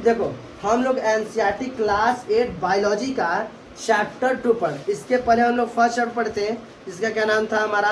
देखो हम लोग एनसीईआरटी क्लास 8 बायोलॉजी का चैप्टर 2 पढ़, इसके पहले हम लोग फर्स्ट चैप्टर पढ़ते हैं, इसका क्या नाम था हमारा,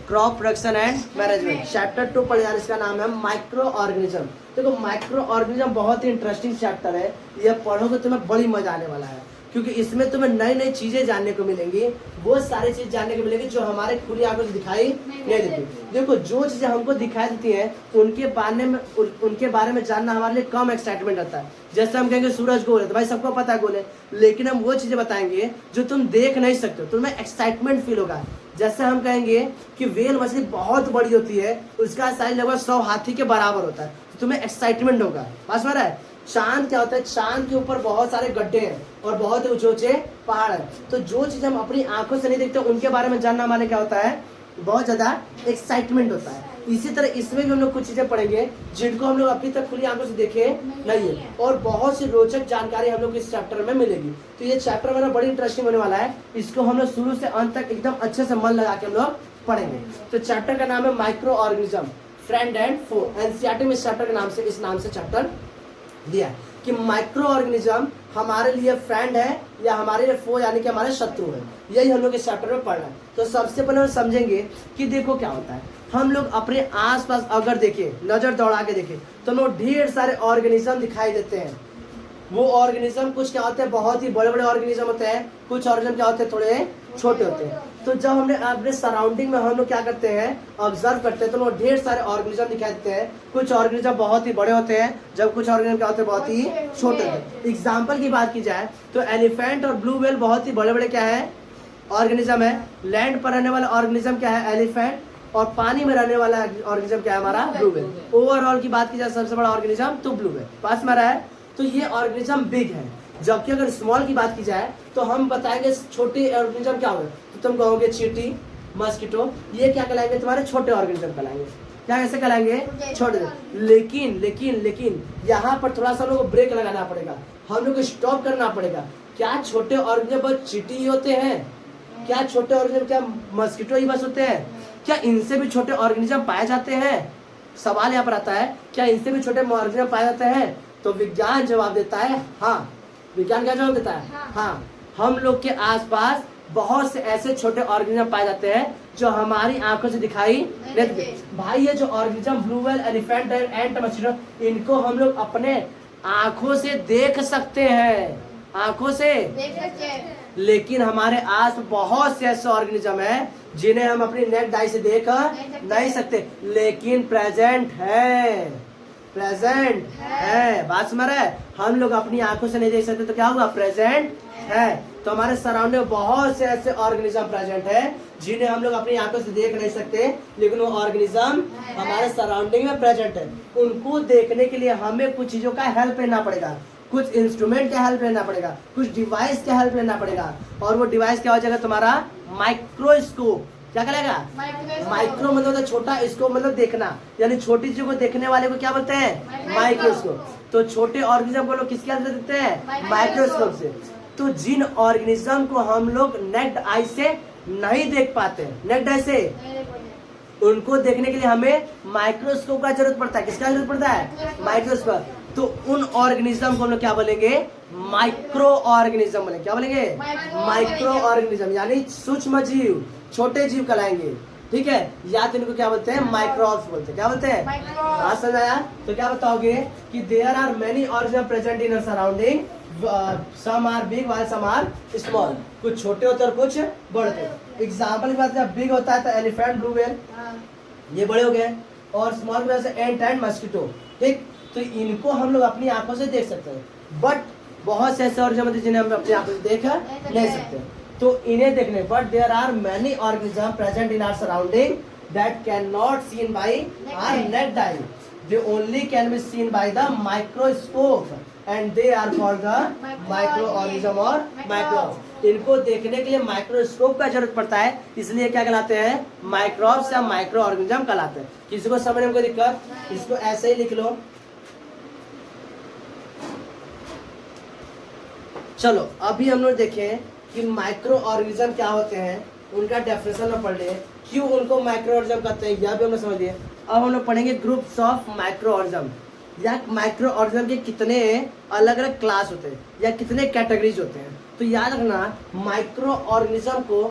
crop production and management. Chapter 2 पढ़े यार, इसका नाम है माइक्रो ऑर्गेनिज्म। देखो माइक्रो ऑर्गेनिज्म बहुत ही इंटरेस्टिंग चैप्टर है, ये पढ़ोगे तुम्हें बड़ी मजा आने वाला है, क्योंकि इसमें तुम्हें नई नई चीजें जानने को मिलेंगी, वो सारी चीज जानने को मिलेगी जो हमारे खुली आंखों से दिखाई नहीं देती। देखो जो चीजें हमको दिखाई देती हैं उनके बारे में जानना हमारे लिए कम एक्साइटमेंट रहता है। जैसे हम कहेंगे सूरज गोल है, तो भाई सबको पता है गोल है, लेकिन हम वो चीजें बताएंगे जो तुम देख नहीं सकते, तुम्हें एक्साइटमेंट फील होगा। जैसे हम कहेंगे कि वेल मछली बहुत बड़ी होती है, उसका साइज लगभग 100 हाथी के बराबर होता है, तो तुम्हें एक्साइटमेंट होगा। पास में रहा है। चांद क्या होता है, चांद के ऊपर बहुत सारे गड्ढे हैं और बहुत ही ऊंचे ऊंचे पहाड़ हैं, तो जो चीज हम अपनी आंखों से नहीं देखते उनके बारे में जानना हमारे क्या होता है, बहुत ज्यादा एक्साइटमेंट होता है। इसी तरह इसमें भी हम लोग कुछ चीजें पढ़ेंगे जिनको हम लोग अभी तक खुली आंखों से देखे नहीं है, और बहुत सी रोचक जानकारी हम लोग इस चैप्टर में मिलेगी। तो ये चैप्टर मेरा बड़ी इंटरेस्टिंग होने वाला है, इसको हम लोग शुरू से अंत तक एकदम अच्छे से मन लगा के हम लोग पढ़ेंगे। तो चैप्टर का नाम है micro organism friend and foe. NCERT में इस चैप्टर के नाम से, इस नाम से चैप्टर दिया है कि माइक्रो ऑर्गेनिज्म हमारे लिए फ्रेंड है या हमारे लिए फो यानी कि हमारे शत्रु है। यही हम लोग इस चैप्टर में पढ़ना है। तो सबसे पहले हम समझेंगे कि देखो क्या होता है, हम लोग अपने आसपास अगर देखें, नजर दौड़ा के देखें, तो लोग ढेर सारे ऑर्गेनिज्म दिखाई देते हैं। वो ऑर्गेनिज्म कुछ क्या होते हैं, बहुत ही बड़े बड़े ऑर्गेनिज्म होते हैं, कुछ ऑर्गेनिज्म क्या होते हैं, थोड़े छोटे होते हैं। तो जब हमने अपने सराउंडिंग में हम लोग क्या करते हैं, ऑब्जर्व करते हैं, तो लोग ढेर सारे ऑर्गेनिज्म दिखाई देते हैं। कुछ ऑर्गेनिज्म बहुत ही बड़े होते हैं, जब कुछ ऑर्गेनिज्म क्या होते हैं, बहुत ही छोटे होते हैं। एग्जाम्पल की बात की जाए तो एलिफेंट और ब्लू व्हेल बहुत ही बड़े बड़े क्या है, ऑर्गेनिज्म है। लैंड पर रहने वाला ऑर्गेनिज्म क्या है, एलिफेंट, और पानी में रहने वाला ऑर्गेनिज्म क्या है, हमारा ब्लू व्हेल। ओवरऑल की बात की जाए सबसे बड़ा ऑर्गेनिज्म तो ब्लू व्हेल। पास में रहा है। तो ये ऑर्गेनिज्म बिग है, जबकि अगर स्मॉल की बात की जाए तो हम बताएंगे छोटे ऑर्गेनिज्म क्या होगा, तो तुम कहोगे चींटी, मस्कीटो, ये क्या कहलाएंगे, तुम्हारे छोटे ऑर्गेनिज्म कहलाएंगे। क्या कैसे कहलाएंगे, छोटे। लेकिन लेकिन लेकिन यहाँ पर थोड़ा सा लोगों को ब्रेक लगाना पड़ेगा, हम लोग को स्टॉप करना पड़ेगा। क्या छोटे ऑर्गेनिज्म बस चींटी ही होते हैं? क्या छोटे ऑर्गेनिज्म क्या मस्कीटो ही बस होते हैं? क्या इनसे भी छोटे ऑर्गेनिज्म पाए जाते हैं? सवाल यहाँ पर आता है, क्या इनसे भी छोटे ऑर्गेनिज्म पाए जाते हैं? तो विज्ञान जवाब देता है हाँ। विज्ञान क्या जवाब देता है, हाँ। हम लोग के आसपास बहुत से ऐसे छोटे ऑर्गेनिज्म पाए जाते हैं जो हमारी आंखों से दिखाई नहीं देते। भाई ये जो organism blue whale, elephant and mosquito, इनको हम लोग अपने आंखों से देख सकते हैं, आंखों से देख सकते हैं। लेकिन हमारे आस बहुत से ऐसे ऑर्गेनिज्म है जिन्हें हम अपनी नेक्ड आई से देख नहीं सकते, लेकिन प्रेजेंट है, प्रेजेंट है। बात समझ रहे हैं? हम लोग अपनी आंखों से नहीं देख सकते तो क्या होगा, प्रेजेंट है। तो हमारे सराउंडिंग में बहुत से ऐसे ऑर्गेनिज्म प्रेजेंट है जिन्हें हम लोग अपनी आंखों से देख नहीं सकते, लेकिन वो ऑर्गेनिज्म हमारे सराउंडिंग में प्रेजेंट है। उनको देखने के लिए हमें कुछ चीजों का हेल्प लेना पड़ेगा, कुछ इंस्ट्रूमेंट का हेल्प लेना पड़ेगा, कुछ डिवाइस का हेल्प लेना पड़ेगा। और वो डिवाइस क्या हो जाएगा, तुम्हारा माइक्रोस्कोप। क्या करेगा, माइक्रो मतलब छोटा, स्कोप मतलब देखना, यानी छोटी चीजों को देखने वाले को क्या बोलते हैं, माइक्रोस्कोप। तो छोटे ऑर्गेनिज्म को लोग किसके हेल्प से देखते हैं, माइक्रोस्कोप से। तो जिन ऑर्गेनिज्म को हम लोग नेक्ड आई से नहीं देख पाते, नेक्ड आई से, उनको देखने के लिए हमें माइक्रोस्कोप का जरूरत पड़ता है। किसका जरूरत पड़ता है, माइक्रोस्कोप। तो उन ऑर्गेनिज्म को हम लोग क्या बोलेंगे, माइक्रो ऑर्गेनिज्म बोलेंगे। क्या बोलेंगे, माइक्रो ऑर्गेनिज्म, यानी सूक्ष्म जीव, छोटे जीव कहलाएंगे। ठीक है, या तो इनको क्या बोलते हैं, माइक्रोब्स बोलते हैं। क्या बोलते हैं, बात समझ आया? तो क्या बताओगे कि there are many organism present in surrounding, some are big while some are small. कुछ छोटे होते हैं और कुछ बड़े होते हैं। एग्जाम्पल की बात जब बिग होता है तो एलिफेंट, ब्लू व्हेल, ये बड़े हो गए, और स्मॉल की वजह से एंट एंड मस्कीटो। ठीक, तो इनको हम लोग अपनी आंखों से देख सकते हैं, बट बहुत से ऐसे ऑर्गेनिज्म जिन्हें हम अपनी आंखों से देख नहीं सकते। तो इन्हें देखने, but there are many organism present in our surrounding that can not seen by our naked eye, they only can be seen by the microscope and they are called the micro organism और microbes. इनको देखने के लिए microscope का जरूरत पड़ता है, इसलिए क्या कहलाते हैं, माइक्रोब्स या माइक्रो ऑर्गेनिज्म कहलाते हैं। किसी को समझने में कोई दिक्कत, इसको ऐसे ही लिख लो। चलो अभी हम लोग देखें कि माइक्रो ऑर्गेनिज्म क्या होते हैं, उनका डेफिनेशन में पढ़ लिए, क्यों उनको माइक्रो ऑर्गेनिज्म कहते हैं, यह भी हमने समझ लिया। अब हम लोग पढ़ेंगे ग्रुप्स ऑफ माइक्रो ऑर्गेनिज्म। या माइक्रो ऑर्गेनिज्म के कितने अलग अलग क्लास होते हैं या कितने कैटेगरीज होते हैं। तो याद रखना माइक्रो ऑर्गेनिज्म को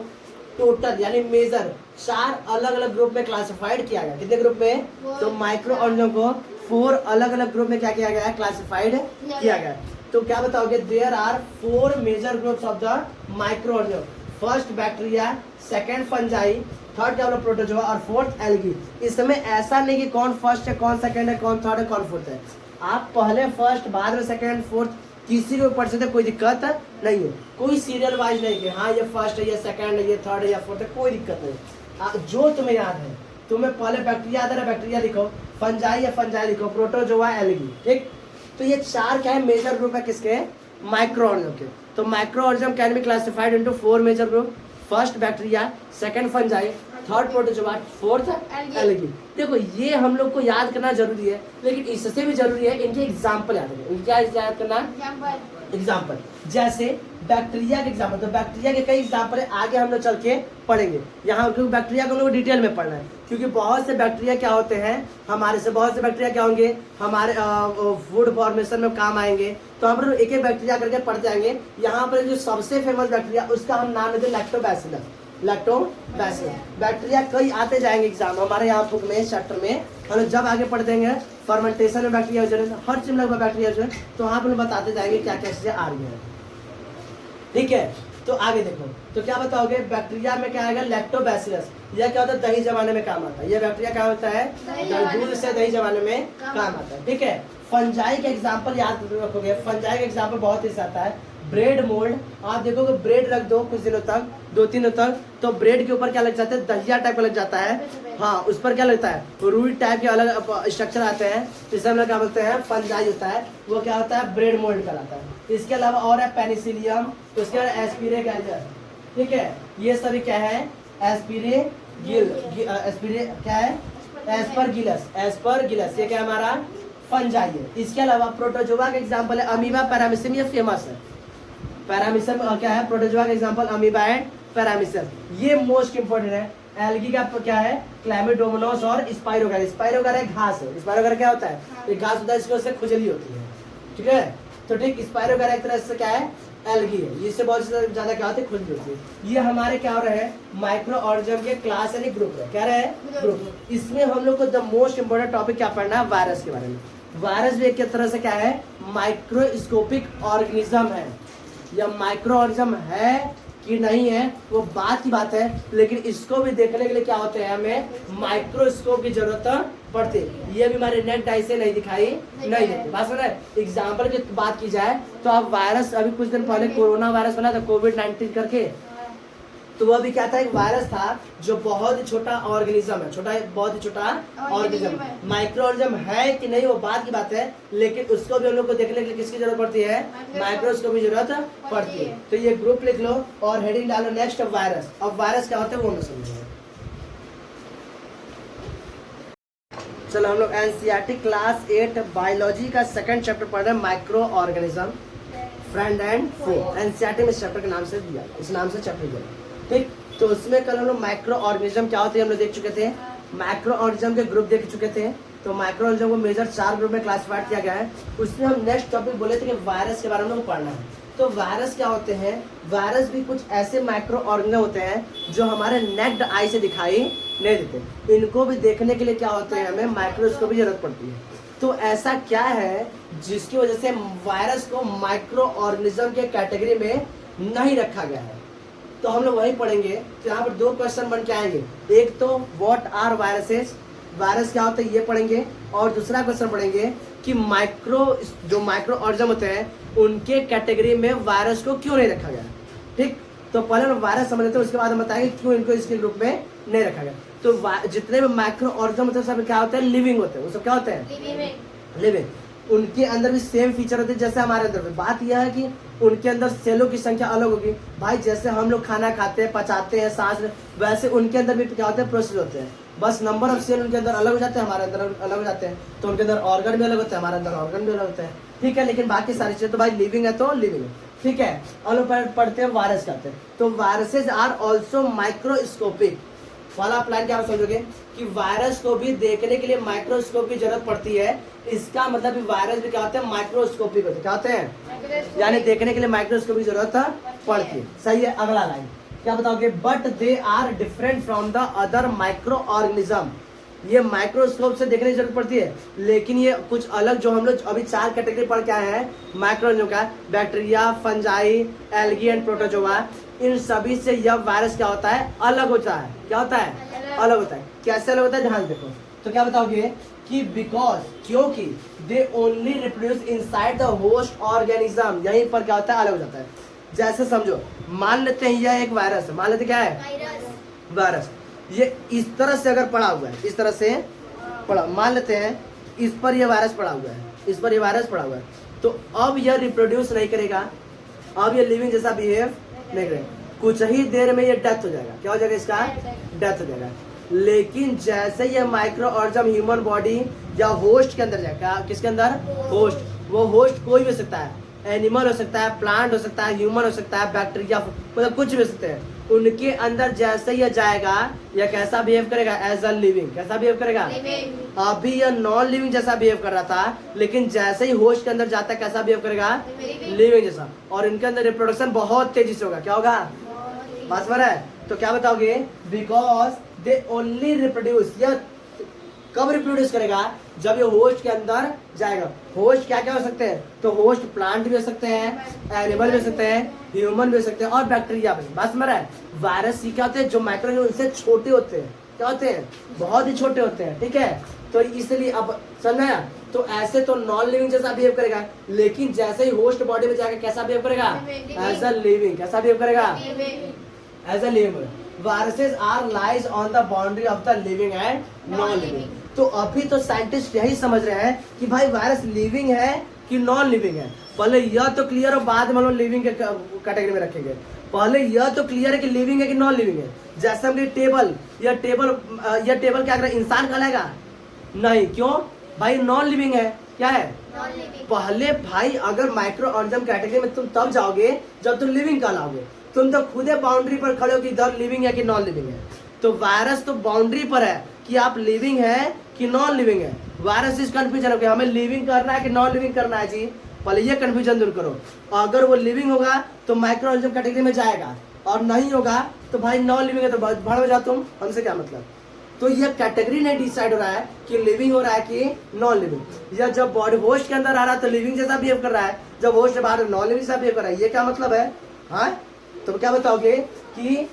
टोटल यानी मेजर 4 अलग अलग ग्रुप में क्लासिफाइड किया गया। कितने ग्रुप में? तो माइक्रो ऑर्गेनिज्म को 4 अलग अलग ग्रुप में क्या किया गया है? क्लासिफाइड किया गया। तो क्या बताओगे? There are 4 major groups of the micro organism. First bacteria, second fungi, third क्या बोला प्रोटोजोआ और फोर्थ एल्गी। इसमें ऐसा नहीं कि कौन फर्स्ट है, कौन सेकंड है, कौन थर्ड है, कौन फोर्थ है। आप पहले फर्स्ट, बाद में सेकंड, फोर्थ किसी को पढ़ सकते, कोई दिक्कत नहीं है। कोई सीरियल वाइज नहीं कि हाँ ये फर्स्ट है, ये सेकंड है, ये थर्ड है या फोर्थ है, कोई दिक्कत नहीं। जो तुम्हें याद है, तुम्हें पहले बैक्टीरिया याद है, बैक्टीरिया लिखो, फंजाई या फंजाई लिखो, प्रोटोजोआ, एल्गी। ठीक, तो ये 4 क्या है? मेजर ग्रुप है किसके? माइक्रो ऑर्गेनिज्म के। तो micro organism can be classified into 4 major group. First bacteria, second fungi, third protozoa, fourth algae. देखो ये हम लोग को याद करना जरूरी है, लेकिन इससे भी जरूरी है इनके एग्जाम्पल याद करना। क्या याद करना? एग्जाम्पल। जैसे बैक्टीरिया के एग्जाम्पल, तो बैक्टीरिया के कई एग्जाम्पल है, आगे हम लोग चल के पढ़ेंगे। यहाँ क्योंकि बैक्टीरिया को हम लोग डिटेल में पढ़ना है, क्योंकि बहुत से बैक्टीरिया क्या होते हैं हमारे से, बहुत से बैक्टीरिया क्या होंगे हमारे फूड फॉर्मेशन में काम आएंगे। तो हम लोग एक एक बैक्टीरिया करके पढ़ते आएंगे। यहाँ पर जो सबसे फेमस बैक्टीरिया उसका हम नाम लेते हैं लैक्टोबैसिलस। लैक्टोबैसिलस बैक्टीरिया कई आते जाएंगे एग्जाम हमारे यहाँ बुक में, चैप्टर में। हम जब आगे पढ़ते हैं फर्मेंटेशन में बैक्टीरिया हर चीज में बैक्टीरिया तो वहाँ पर बताते जाएंगे क्या क्या चीजें आ रही है। ठीक है, तो आगे देखो, तो क्या बताओगे? बैक्टीरिया में क्या आएगा? लैक्टोबैसिलस। यह क्या होता है? दही जमाने में काम आता है। यह बैक्टीरिया क्या होता है? दूध से दही जमाने में काम आता है। ठीक है, फंजाई के एग्जाम्पल याद रखोगे। फंजाई का एग्जाम्पल बहुत ही आता है। ब्रेड मोल्ड, आप देखोगे ब्रेड रख दो कुछ दिनों तक, 2-3 दिनों तक, तो ब्रेड के ऊपर क्या लग जाता है? दहिया टाइप का लग जाता है। हाँ, उस पर क्या लगता है? रुई टाइप के अलग स्ट्रक्चर आते हैं, जिसे हम लोग क्या बोलते हैं? फंजाई होता है। वो क्या होता है? ब्रेड मोल्ड कहलाता है। इसके अलावा और है पेनिसिलियम, तो उसके बाद एस्पिरेगैलस। ठीक है, ये सभी क्या है? क्या है? एस्परगिलस। ये क्या हमारा? फंजाई है। इसके अलावा प्रोटोजोआ का एग्जाम्पल है अमीबा पैरामिसियम, ये फेमस है। पैरामिसियम क्या है? प्रोटोजोआ का एग्जांपल अमीबा एंड पैरामिसियम, ये मोस्ट इंपोर्टेंट है। एल्गी का क्या है? क्लैमिडोमोनास और स्पाइरोगारा। स्पाइरोगारा एक घास है। स्पाइरोगारा क्या होता है? एक घास होता है, इसकी वजह से खुजली होती है। ठीक है, तो ठीक स्पाइरोगारा एक तरह से क्या है? एल्गी है। इससे बहुत ज्यादा क्या होती है? खुजली होती है। ये हमारे क्या हो रहे हैं? माइक्रो ऑर्गेनिज्म के क्लास यानी ग्रुप है। क्या रहे? ग्रुप। इसमें हम लोग को द मोस्ट इंपोर्टेंट टॉपिक क्या पढ़ना है? वायरस के बारे में। वायरस भी एक तरह से क्या है? माइक्रोस्कोपिक ऑर्गेनिज्म है। या माइक्रो ऑर्गेनिज्म है कि नहीं है वो बात की बात है, लेकिन इसको भी देखने के लिए क्या होते हैं? हमें माइक्रोस्कोप की जरूरत पड़ती है। ये भी हमारे नेट डाई से नहीं दिखाई नहीं देती। बात सुन रहे? एग्जाम्पल की बात की जाए तो आप वायरस, अभी कुछ दिन पहले कोरोना वायरस बना था, कोविड-19 करके, तो वह भी क्या था? एक वायरस था जो बहुत ही छोटा ऑर्गेनिज्म है, बहुत ही छोटा ऑर्गेनिज्म। माइक्रो ऑर्गेनिज्म है कि नहीं वो बात की बात है, लेकिन उसको भी हम लोग को देखने के लिए किसकी जरूरत पड़ती है? माइक्रोस्कोप की जरूरत पड़ती है। तो ये ग्रुप लिख लो और हेडिंग डालो नेक्स्ट वायरस। अब वायरस क्या होता है वो हम समझेंगे। चलो हम लोग एनसीईआरटी क्लास 8 बायोलॉजी का सेकंड चैप्टर पढ़ रहे हैं, micro organism friend and foe. NCERT में इस चैप्टर के नाम से दिया, इस नाम से चैप्टर दिया। ठीक, तो उसमें कल हम लोग माइक्रो ऑर्गेनिज्म क्या होते हैं हम लोग देख चुके थे। माइक्रो ऑर्गेनिज्म के ग्रुप देख चुके थे। तो माइक्रो ऑर्गेनिज्म को मेजर 4 ग्रुप में क्लासिफाइड किया गया है। उसमें हम नेक्स्ट टॉपिक बोले थे कि वायरस के बारे में पढ़ना है। तो वायरस क्या होते हैं? वायरस भी कुछ ऐसे माइक्रो ऑर्गेनिज्म होते हैं जो हमारे नेक्ड आई से दिखाई नहीं देते। इनको भी देखने के लिए क्या होते हैं? हमें माइक्रोस्कोप की जरूरत पड़ती है। तो ऐसा क्या है जिसकी वजह से वायरस को माइक्रो ऑर्गेनिज्म के कैटेगरी में नहीं रखा गया है? तो हम लोग वही पढ़ेंगे। तो यहाँ पर 2 क्वेश्चन बन के आएंगे। एक तो व्हाट आर वायरसेस, वायरस क्या होता है ये पढ़ेंगे, और दूसरा क्वेश्चन पढ़ेंगे कि जो माइक्रो ऑर्गेनिज्म होते हैं उनके कैटेगरी में वायरस को क्यों नहीं रखा गया। ठीक, तो पहले हम वायरस समझ लेते हैं, उसके बाद हम बताएंगे क्यों इनको इसके ग्रुप में नहीं रखा गया। तो जितने भी माइक्रो ऑर्गेनिज्म होते हैं सब क्या होते हैं? लिविंग होते हैं। वो सब क्या होते हैं? लिविंग। उनके अंदर भी सेम फीचर होते हैं जैसे हमारे अंदर भी। बात यह है कि उनके अंदर सेलों की संख्या अलग होगी। भाई जैसे हम लोग खाना खाते हैं, पचाते हैं, सांस, वैसे उनके अंदर भी क्या होते हैं? प्रोसेस होते हैं। बस नंबर ऑफ सेल उनके अंदर अलग हो जाते हैं, हमारे अंदर अलग हो जाते हैं। तो उनके अंदर ऑर्गन भी अलग होते हैं, हमारे अंदर ऑर्गन भी अलग होते हैं। ठीक है, लेकिन बाकी सारी चीजें तो भाई लिविंग है तो लिविंग है। ठीक है, और लोग पढ़ते हैं वायरस कहते हैं। तो वायरसेज आर ऑल्सो माइक्रोस्कोपिक। पहला प्लान क्या आप समझोगे कि वायरस को भी देखने के लिए माइक्रोस्कोप की जरूरत पड़ती है। इसका मतलब भी वायरस भी क्या होते हैं, माइक्रोस्कोपिक होते हैं। क्या होते हैं, यानी देखने के लिए माइक्रोस्कोप की जरूरत पड़ती है। सही है। अगला लाइन क्या बताओगे, but they are different from the other microorganism. ये माइक्रोस्कोप से देखने की जरूरत पड़ती है, लेकिन ये कुछ अलग जो हम लोग अभी 4 कैटेगरी पढ़ के आए हैं माइक्रोऑर्गेनिज्म का, bacteria, fungi, algae and protozoa, इन सभी से यह वायरस क्या होता है, अलग होता है। क्या होता है, अलग होता है। कैसे अलग होता है, ध्यान देखो। तो क्या बताओगे कि बिकॉज, क्योंकि they only reproduce inside the host organism, यहीं पर क्या होता है, अलग हो जाता है। जैसे समझो, मान लेते हैं यह एक वायरस है, मान लेते क्या है, वायरस। ये इस तरह से अगर पड़ा हुआ है, इस तरह से पड़ा, मान लेते हैं इस पर यह वायरस पड़ा हुआ है, इस पर यह वायरस पड़ा हुआ है, तो अब यह रिप्रोड्यूस नहीं करेगा, अब यह लिविंग जैसा बिहेव नहीं करेगा, कुछ ही देर में ये डेथ हो जाएगा। क्या हो जाएगा, इसका डेथ हो जाएगा। लेकिन जैसे ये माइक्रो ऑर्गेनिज्म ह्यूमन बॉडी या होस्ट के अंदर जाएगा, किसके अंदर, होस्ट, वो होस्ट कोई भी हो सकता है, एनिमल हो सकता है, प्लांट हो सकता है, ह्यूमन हो सकता है, बैक्टीरिया, मतलब कुछ भी हो सकते हैं। उनके अंदर जैसे ये जाएगा, यह कैसा बिहेव करेगा, एज अ लिविंग। कैसा बिहेव करेगा, अभी यह नॉन लिविंग जैसा बिहेव कर रहा था, लेकिन जैसे ही होस्ट के अंदर जाता है कैसा बिहेव करेगा, लिविंग जैसा। और इनके अंदर रिप्रोडक्शन बहुत तेजी से होगा। क्या होगा, बात समझ रहा है। तो क्या बताओगे, बिकॉज दे ओनली रिप्रोड्यूस, यह कब रिप्रोड्यूस करेगा, जब ये होस्ट के अंदर जाएगा। होस्ट क्या क्या हो सकते हैं, तो होस्ट प्लांट भी हो सकते हैं, एनिमल भी हो सकते हैं, ह्यूमन भी हो सकते हैं, और बैक्टीरिया भी। बात समझ रहा है। वायरस क्या होते हैं, जो माइक्रो उनसे छोटे होते हैं, क्या होते हैं, बहुत ही छोटे होते हैं। ठीक है, तो इसलिए अब समझा, तो ऐसे तो नॉन लिविंग जैसा बिहेव करेगा, लेकिन जैसे ही होस्ट बॉडी में जाएगा कैसा बिहेव करेगा, एज अ लिविंग। कैसा बिहेव करेगा, as a living. Viruses are lies on the boundary of the living and non living. तो अभी तो साइंटिस्ट यही समझ रहे हैं कि भाई वायरस लिविंग है कि नॉन लिविंग है। पहले यह तो क्लियर हो, बाद में हम लोग लिविंग के कैटेगरी में रखेंगे। पहले यह तो क्लियर है कि लिविंग है कि नॉन लिविंग है। जैसे हम टेबल, यह टेबल क्या करें, इंसान कहलाएगा, नहीं, क्यों भाई, नॉन लिविंग है। क्या है, पहले भाई अगर माइक्रो ऑर्गेनिज्म कैटेगरी में तुम तब जाओगे जब तुम लिविंग कहलाओगे। तुम तो खुदे बाउंड्री पर खड़े हो कि इधर लिविंग है कि नॉन लिविंग है। तो वायरस तो बाउंड्री पर है कि आप लिविंग है कि नॉन लिविंग है। वायरस इस कंफ्यूजन हो गया, हमें लिविंग करना है कि नॉन लिविंग करना है जी। पहले ये कंफ्यूजन दूर करो। अगर वो लिविंग होगा तो माइक्रो ऑर्गेनिज्म कैटेगरी में जाएगा, और नहीं होगा तो भाई नॉन लिविंग है तो भाड़ में जाओ तुम, हमसे क्या मतलब। तो ये कैटेगरी नहीं डिसाइड हो रहा है कि लिविंग हो रहा है कि नॉन लिविंग। या जब बॉडी होस्ट के अंदर आ रहा है तो लिविंग जैसा बिहेव कर रहा है, जब होस्ट के बाहर नॉन लिविंग जैसा बिहेव कर रहा है। ये क्या मतलब है, हाँ। तो क्या बताओगे कि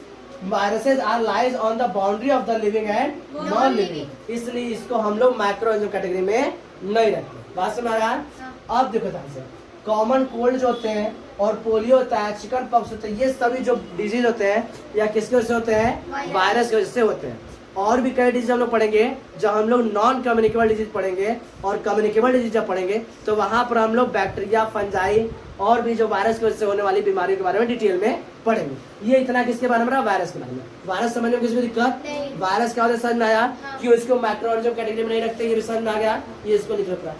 viruses are lies on the boundary of the living and non living, इसलिए इसको हम लोग माइक्रो ऑर्गेनिज्म कैटेगरी में नहीं रखते। बात समझ रहा है। अब देखो ध्यान से, कॉमन कोल्ड जो होते हैं और पोलियो होता है, चिकन पॉक्स होते हैं, ये सभी जो डिजीज होते हैं या किसके वजह से होते हैं, वायरस की वजह से होते हैं। और भी कई डिजीज हम लोग पढ़ेंगे, जब हम लोग नॉन कम्युनिकेबल डिजीज पढ़ेंगे और कम्युनिकेबल डिजीज जब पढ़ेंगे तो वहां पर हम लोग बैक्टीरिया, फंजाई और भी जो वायरस की वजह से होने वाली बीमारियों के बारे में डिटेल में पढ़ेंगे। ये इतना किसके बारे में रहा, वायरस के बारे में। वायरस समझने में किसी को दिक्कत, वायरस क्या होता है समझ में आया, क्यों इसको माइक्रो ऑर्गेनिज्म कैटेगरी में नहीं रखते, ये भी समझ में आ गया। ये इसको लिख रखा।